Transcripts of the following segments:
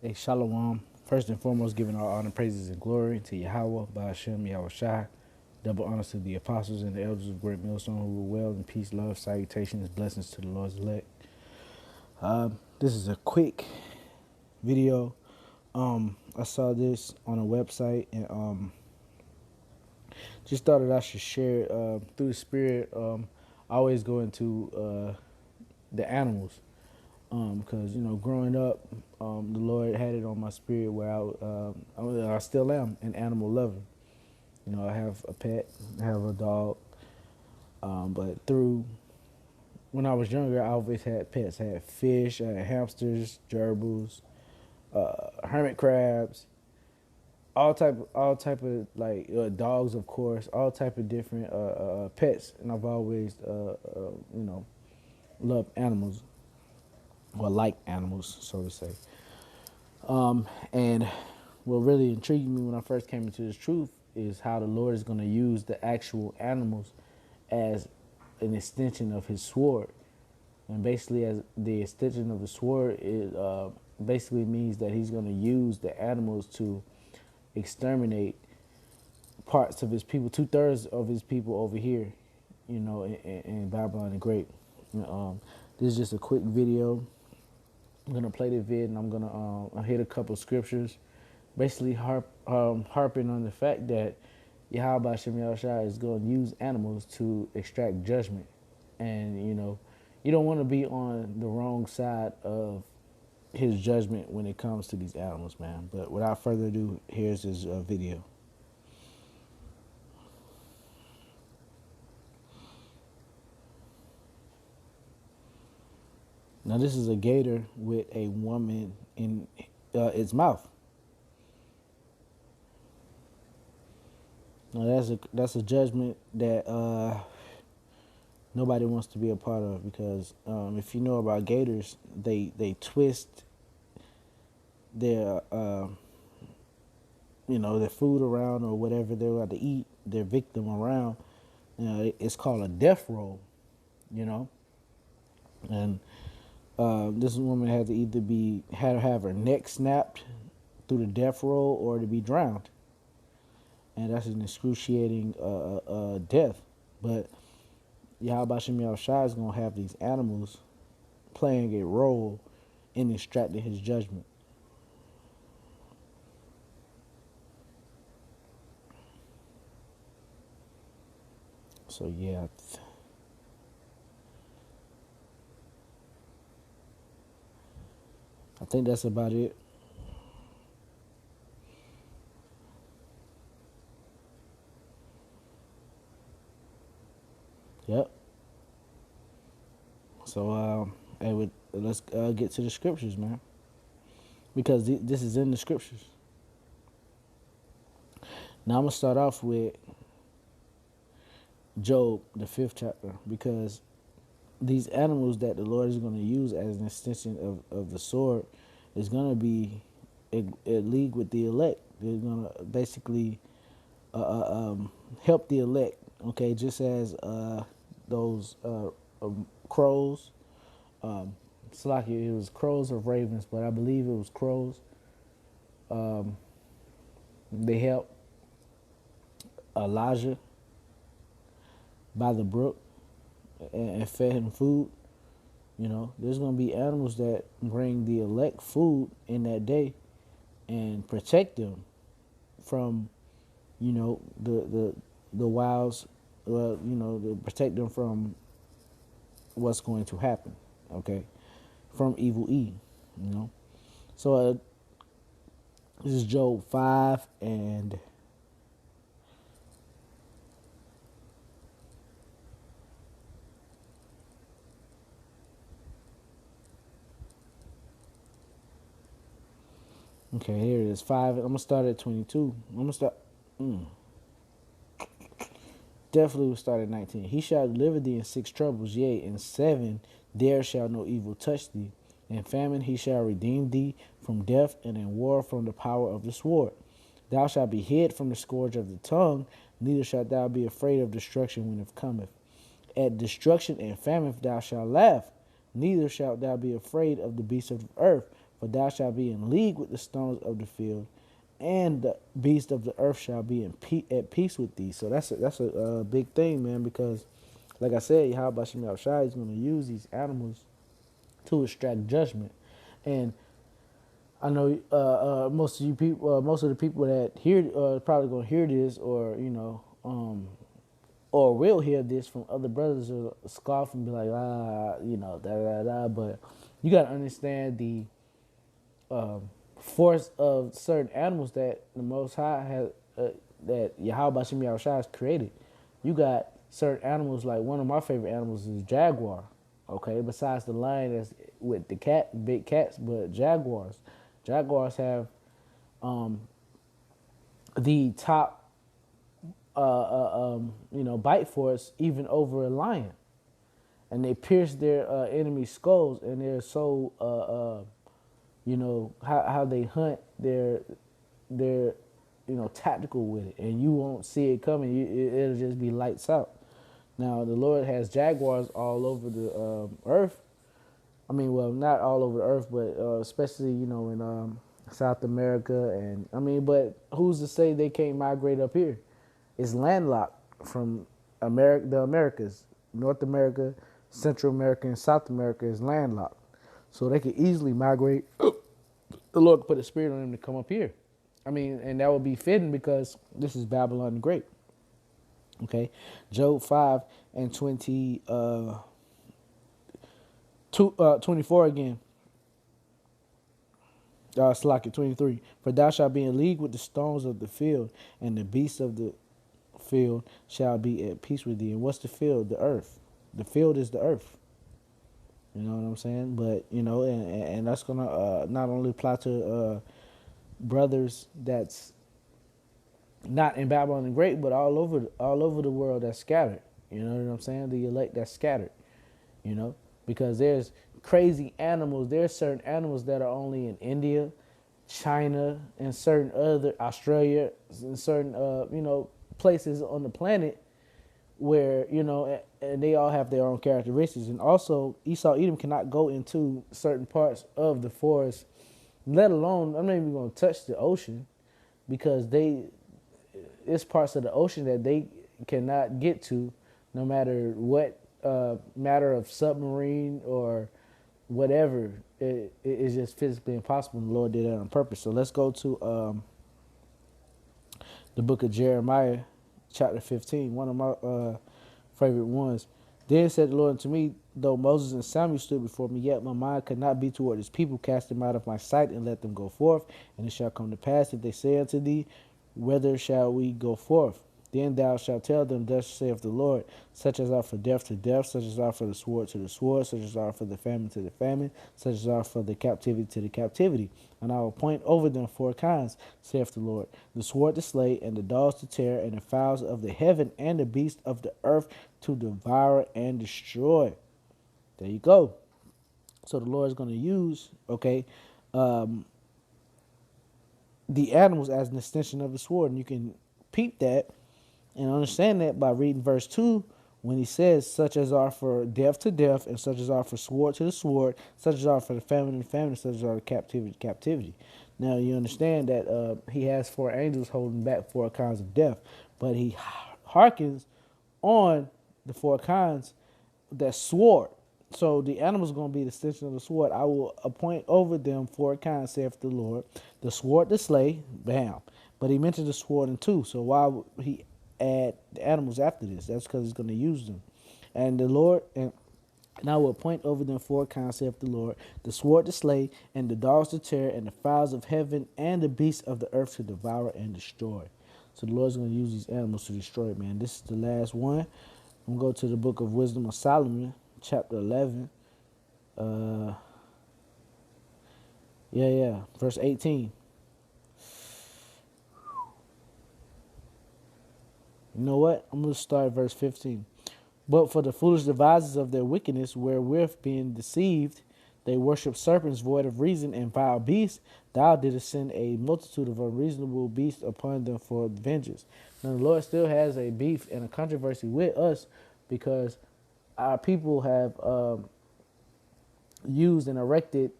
Hey, Shalom. First and foremost, giving all honor, praises, and glory to Yahweh, Ba'ashem, Yahweh Shai. Double honors to the apostles and the elders of Great Millstone who rule well in peace, love, salutations, blessings to the Lord's elect. This is a quick video. I saw this on a website and just thought that I should share it through the Spirit. I always go into the animals. Because growing up, the Lord had it on my spirit where I still am an animal lover. I have a pet, I have a dog, but through when I was younger, I always had pets. I had fish, I had hamsters, gerbils, hermit crabs, all type of like dogs, of course, all type of different pets, and I've always loved animals or like animals, so to say. And what really intrigued me when I first came into this truth is how the Lord is going to use the actual animals as an extension of His sword. And basically, as the extension of the sword, it basically means that He's going to use the animals to exterminate parts of His people, 2/3 of His people over here, in Babylon the Great. This is just a quick video. I'm gonna play the vid and I'm gonna hit a couple scriptures, basically harping on the fact that Yahweh Shem Yahushua is going to use animals to extract judgment, and you don't want to be on the wrong side of His judgment when it comes to these animals, man. But without further ado, here's this video. Now this is a gator with a woman in its mouth. Now that's a judgment that nobody wants to be a part of, because if you know about gators, they twist their their food around, or whatever they're about to eat their victim around. It's called a death roll, and this woman had to either had to have her neck snapped through the death roll or to be drowned, and that's an excruciating death. But Yahweh Shem Yahushua is going to have these animals playing a role in extracting His judgment. So yeah, I think that's about it. Yep. So let's get to the scriptures, man, because this is in the scriptures. Now I'm gonna start off with Job, the 5th chapter, because these animals that the Lord is going to use as an extension of the sword is going to be a league with the elect. They're going to basically help the elect, okay, just as those crows. Slacky, it was crows or ravens, but I believe it was crows. They helped Elijah by the brook and fed him food. There's going to be animals that bring the elect food in that day and protect them from, the wiles. To protect them from what's going to happen. Okay, from evil E. So this is Job 5 and. Okay, here it is. 5. I'm gonna start at 22. Definitely will start at 19. He shall deliver thee in 6 troubles, yea, in 7 there shall no evil touch thee. In famine he shall redeem thee from death, and in war from the power of the sword. Thou shalt be hid from the scourge of the tongue, neither shalt thou be afraid of destruction when it cometh. At destruction and famine thou shalt laugh, neither shalt thou be afraid of the beasts of the earth, For thou shalt be in league with the stones of the field, and the beast of the earth shall be at peace with thee. So that's a big thing, man, because like I said, Yahweh Shem Shai is going to use these animals to extract judgment. And I know most of you people, most of the people that hear probably gonna hear this, or or will hear this from other brothers, or scoff and be like, da da da. But you gotta understand the force of certain animals that the Most High has, that Yahweh Shem Yahushua has created. You got certain animals, like one of my favorite animals is jaguar. Okay, besides the lion that's with the big cats, but jaguars have the top, bite force even over a lion, and they pierce their enemy's skulls, and they're so how they hunt, they're tactical with it, and you won't see it coming. It'll just be lights out. Now the Lord has jaguars all over the earth. I mean, well, not all over the earth, but especially in South America, and I mean, but who's to say they can't migrate up here? It's landlocked from the Americas, North America, Central America, and South America is landlocked, so they could easily migrate. The Lord could put a spirit on them to come up here. I mean, and that would be fitting because this is Babylon the Great. Okay, Job 5 and 24 again. Slack 23. For thou shalt be in league with the stones of the field, and the beasts of the field shall be at peace with thee. And what's the field? The earth. The field is the earth. You know what I'm saying? But and that's gonna not only apply to brothers that's not in Babylon the Great, but all over the world that's scattered. You know what I'm saying? The elect that's scattered. Because there's crazy animals. There's certain animals that are only in India, China, and certain other Australia, and certain places on the planet where and they all have their own characteristics. And also, Esau Edom cannot go into certain parts of the forest, let alone, I'm not even going to touch the ocean, because it's parts of the ocean that they cannot get to, no matter what matter of submarine or whatever. It's just physically impossible, and the Lord did that on purpose. So let's go to the book of Jeremiah, chapter 15, one of my favorite ones. Then said the Lord unto me, though Moses and Samuel stood before me, yet my mind could not be toward his people. Cast them out of my sight, and let them go forth. And it shall come to pass, if they say unto thee, whither shall we go forth? Then thou shalt tell them, thus saith the Lord, such as are for death to death, such as are for the sword to the sword, such as are for the famine to the famine, such as are for the captivity to the captivity. And I will appoint over them 4 kinds, saith the Lord, the sword to slay, and the dogs to tear, and the fowls of the heaven, and the beasts of the earth to devour and destroy. There you go. So the Lord is going to use, the animals as an extension of the sword. And you can peep that and understand that by reading verse 2, when he says, such as are for death to death, and such as are for sword to the sword, such as are for the famine to the famine, such as are the captivity to captivity. Now you understand that he has 4 angels holding back 4 kinds of death, but he hearkens on the 4 kinds that sword. So the animals are going to be the extension of the sword. I will appoint over them 4 kinds, saith the Lord. The sword to slay, bam. But he mentioned the sword in 2. So why would he add the animals after this? That's because he's going to use them. And the Lord, and I will appoint over them 4 kinds, saith the Lord. The sword to slay, and the dogs to tear, and the fowls of heaven, and the beasts of the earth to devour and destroy. So the Lord's going to use these animals to destroy it, man. This is the last one. I'm going to go to the book of Wisdom of Solomon, chapter 11. Verse 18. You know what? I'm going to start at verse 15. But for the foolish devices of their wickedness, wherewith being deceived, they worship serpents void of reason and vile beasts. Thou didst send a multitude of unreasonable beasts upon them for vengeance. Now the Lord still has a beef and a controversy with us, because our people have used and erected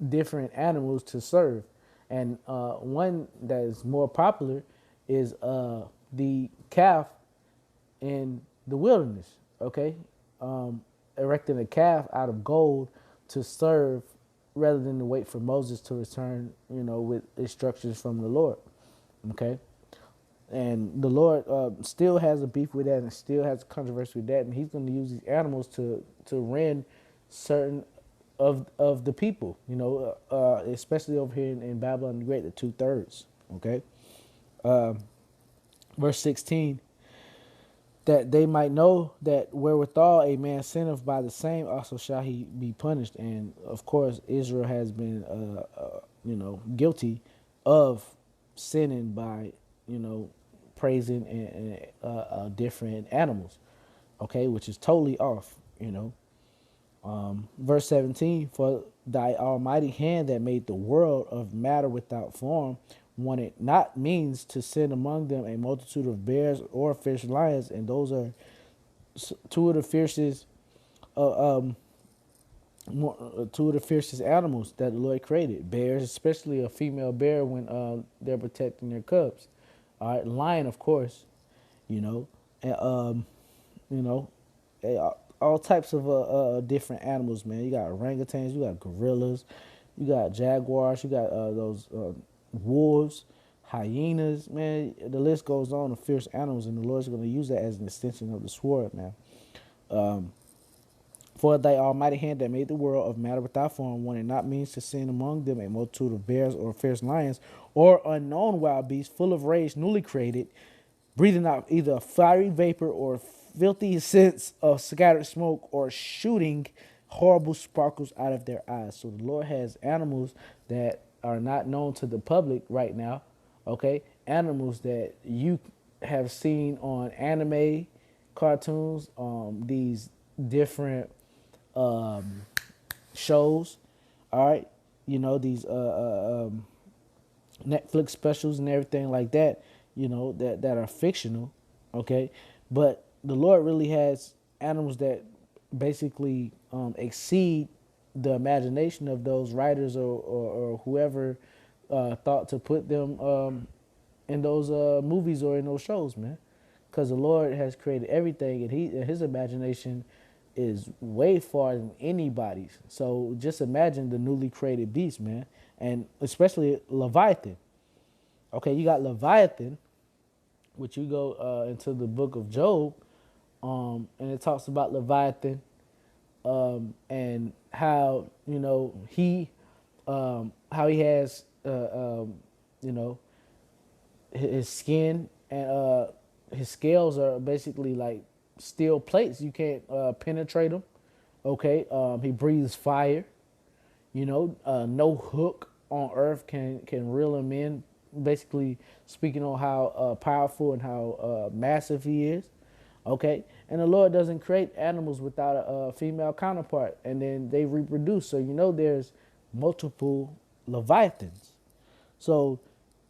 different animals to serve. And one that is more popular is the calf in the wilderness, okay? Erecting a calf out of gold to serve rather than to wait for Moses to return, with instructions from the Lord, okay? And the Lord still has a beef with that and still has a controversy with that. And he's going to use these animals to rend certain of the people, especially over here in Babylon the Great, the 2/3, okay? Verse 16, that they might know that wherewithal a man sinneth, by the same also shall he be punished. And of course, Israel has been, guilty of sinning by, praising different animals, okay, which is totally off. Verse 17, for thy almighty hand that made the world of matter without form, wanted not means to send among them a multitude of bears or fierce lions, and those are two of the fiercest, two of the fiercest animals that the Lord created. Bears, especially a female bear when they're protecting their cubs. All right, lion, of course, and you know, all types of different animals, man. You got orangutans, you got gorillas, you got jaguars, you got those wolves, hyenas, man. The list goes on of fierce animals, and the Lord's going to use that as an extension of the sword, man. For thy almighty hand that made the world of matter without form, wanted not means to send among them a multitude of bears or fierce lions or unknown wild beasts, full of rage, newly created, breathing out either a fiery vapor or filthy scents of scattered smoke, or shooting horrible sparkles out of their eyes. So the Lord has animals that are not known to the public right now, okay? Animals that you have seen on anime, cartoons, these different shows, all right? These Netflix specials and everything like that, that are fictional, okay? But the Lord really has animals that basically exceed the imagination of those writers or whoever thought to put them in those movies or in those shows, man. Because the Lord has created everything, and his imagination is way far than anybody's. So just imagine the newly created beast, man, and especially Leviathan. Okay, you got Leviathan, which you go into the book of Job, and it talks about Leviathan, and how how he has his skin and his scales are basically like steel plates. You can't penetrate them. Okay, he breathes fire. No hook on earth can reel him in. Basically speaking on how powerful and how massive he is. Okay, and the Lord doesn't create animals without a female counterpart, and then they reproduce. So there's multiple Leviathans. So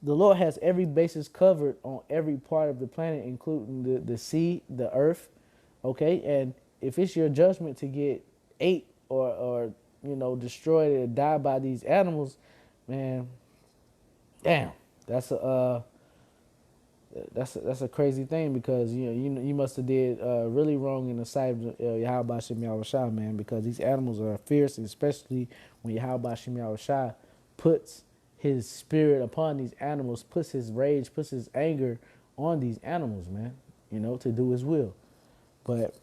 the Lord has every basis covered on every part of the planet, including the sea, the earth. Okay, and if it's your judgment to get ate or destroyed or die by these animals, man, damn, that's a crazy thing, because you must have did really wrong in the sight of Yahweh Shem Yahushua, man, because these animals are fierce, and especially when Yahweh Shem Yahushua puts his spirit upon these animals, puts his rage, puts his anger on these animals, man, to do his will. But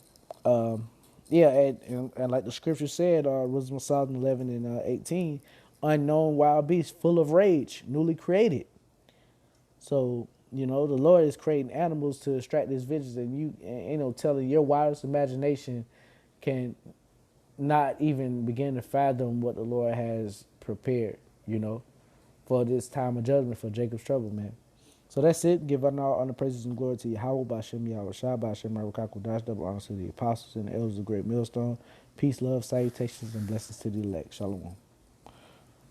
yeah, and like the scripture said, Wisdom of Solomon 11 and 18, unknown wild beasts full of rage, newly created. So the Lord is creating animals to distract his vengeance, and you ain't no telling, your wildest imagination can not even begin to fathom what the Lord has prepared, for this time of judgment for Jacob's trouble, man. So that's it. Give all honor, praises, and glory to Yahweh, Ba'ashem Yahweh Shai, Ba'ashem Marakakudash, double honor to the apostles and the elders of the great millstone. Peace, love, salutations, and blessings to the elect. Shalom.